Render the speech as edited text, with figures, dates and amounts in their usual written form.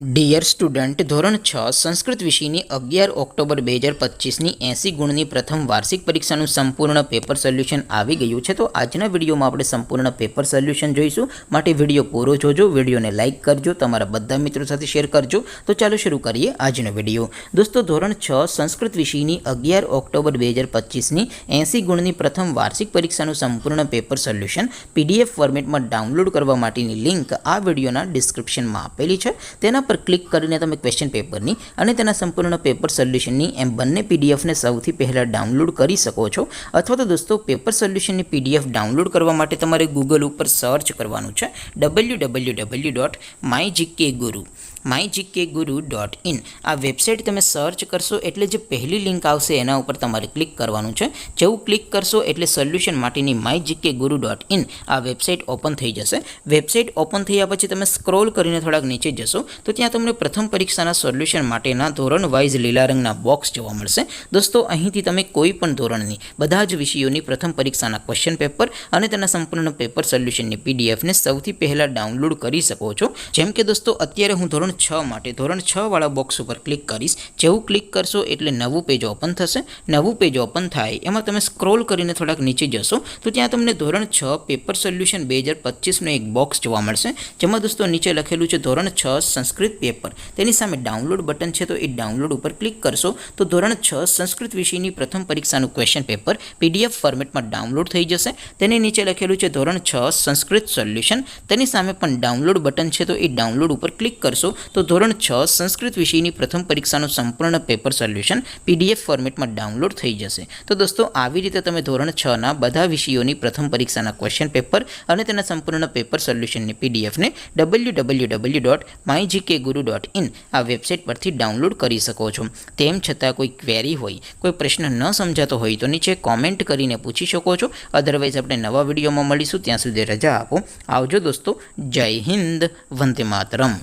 Dear student, ધોરણ 6 સંસ્કૃત વિષયની 11 October 2025ની 80 ગુણની પ્રથમ વાર્ષિક પરીક્ષાનું સંપૂર્ણ પેપર સોલ્યુશન આવી ગયું છે. તો આજના વિડીયોમાં આપણે સંપૂર્ણ પેપર સોલ્યુશન જોઈશું. માટે વિડીયો પૂરો જોજો, વિડીયોને લાઇક કરજો, તમારા બધા મિત્રો સાથે શેર કરજો. તો ચાલો શરૂ કરીએ આજનો વિડીયો. દોસ્તો, ધોરણ 6 સંસ્કૃત વિષયની 11 ઓક્ટોબર 2025ની 80 ગુણની પ્રથમ વાર્ષિક પરીક્ષાનું સંપૂર્ણ પેપર સોલ્યુશન PDF ફોર્મેટમાં ડાઉનલોડ કરવા માટેની લિંક આ વિડીયોના ડિસ્ક્રિપ્શનમાં આપેલી છે. તેના પર ક્લિક કરીને તમે ક્વેશ્ચન પેપરની અને તેના સંપૂર્ણ પેપર સોલ્યુશનની એમ બંને પીડીએફને સૌથી પહેલાં ડાઉનલોડ કરી શકો છો. અથવા તો દોસ્તો, પેપર સોલ્યુશનની PDF ડાઉનલોડ કરવા માટે તમારે ગૂગલ ઉપર સર્ચ કરવાનું છે www.mygkguru.in. આ વેબસાઇટ તમે સર્ચ કરશો એટલે જે પહેલી લિંક આવશે એના ઉપર તમારે ક્લિક કરવાનું છે. જેવું ક્લિક કરશો એટલે સોલ્યુશન માટેની mygkguru.in આ વેબસાઇટ ઓપન થઈ જશે. વેબસાઇટ ઓપન થયા પછી તમે સ્ક્રોલ કરીને થોડાક નીચે જશો તો ત્યાં તમને પ્રથમ પરીક્ષાના સોલ્યુશન માટેના ધોરણ વાઇઝ લીલા રંગના બોક્સ જોવા મળશે. દોસ્તો, અહીંથી તમે કોઈ પણ ધોરણની બધા જ વિષયોની પ્રથમ પરીક્ષાના ક્વેશ્ચન પેપર અને તેના સંપૂર્ણ પેપર સોલ્યુશનની PDFને સૌથી પહેલાં ડાઉનલોડ કરી શકો છો. જેમ કે દોસ્તો, અત્યારે હું ધોરણ 6 માટે ધોરણ 6 વાળા બોક્સ ઉપર ક્લિક કરીશ. જેવું ક્લિક કરશો એટલે નવું પેજ ઓપન થશે. નવું પેજ ઓપન થાય એમાં તમે સ્ક્રોલ કરીને થોડાક નીચે જશો તો ત્યાં તમને ધોરણ 6 પેપર સોલ્યુશન 2025નો એક બોક્સ જોવા મળશે. જેમાં દોસ્તો નીચે લખેલું છે ધોરણ 6 સંસ્કૃત પેપર. તેની સામે ડાઉનલોડ બટન છે, તો એ ડાઉનલોડ ઉપર ક્લિક કરશો તો ધોરણ 6 સંસ્કૃત વિષયની પ્રથમ પરીક્ષાનું ક્વેશ્ચન પેપર PDF ફોર્મેટમાં ડાઉનલોડ થઈ જશે. તેની નીચે લખેલું છે ધોરણ 6 સંસ્કૃત સોલ્યુશન. તેની સામે પણ ડાઉનલોડ બટન છે, તો એ ડાઉનલોડ ઉપર ક્લિક કરશો તો ધોરણ 6 સંસ્કૃત વિષયની પ્રથમ પરીક્ષાનું સંપૂર્ણ પેપર સોલ્યુશન PDF ફોર્મેટમાં ડાઉનલોડ થઈ જશે. તો દોસ્તો, આવી રીતે તમે ધોરણ 6ના બધા વિષયોની પ્રથમ પરીક્ષાના ક્વેશ્ચન પેપર અને તેના સંપૂર્ણ પેપર સોલ્યુશનની PDFને www.mygkguru.in આ વેબસાઇટ પરથી ડાઉનલોડ કરી શકો છો. તેમ છતાં કોઈ ક્વેરી હોય, કોઈ પ્રશ્ન ન સમજાતો હોય તો નીચે કોમેન્ટ કરીને પૂછી શકો છો. અધરવાઇઝ આપણે નવા વિડીયોમાં મળીશું. ત્યાં સુધી રજા આપો. આવજો દોસ્તો. જય હિન્દ. વંદે માતરમ.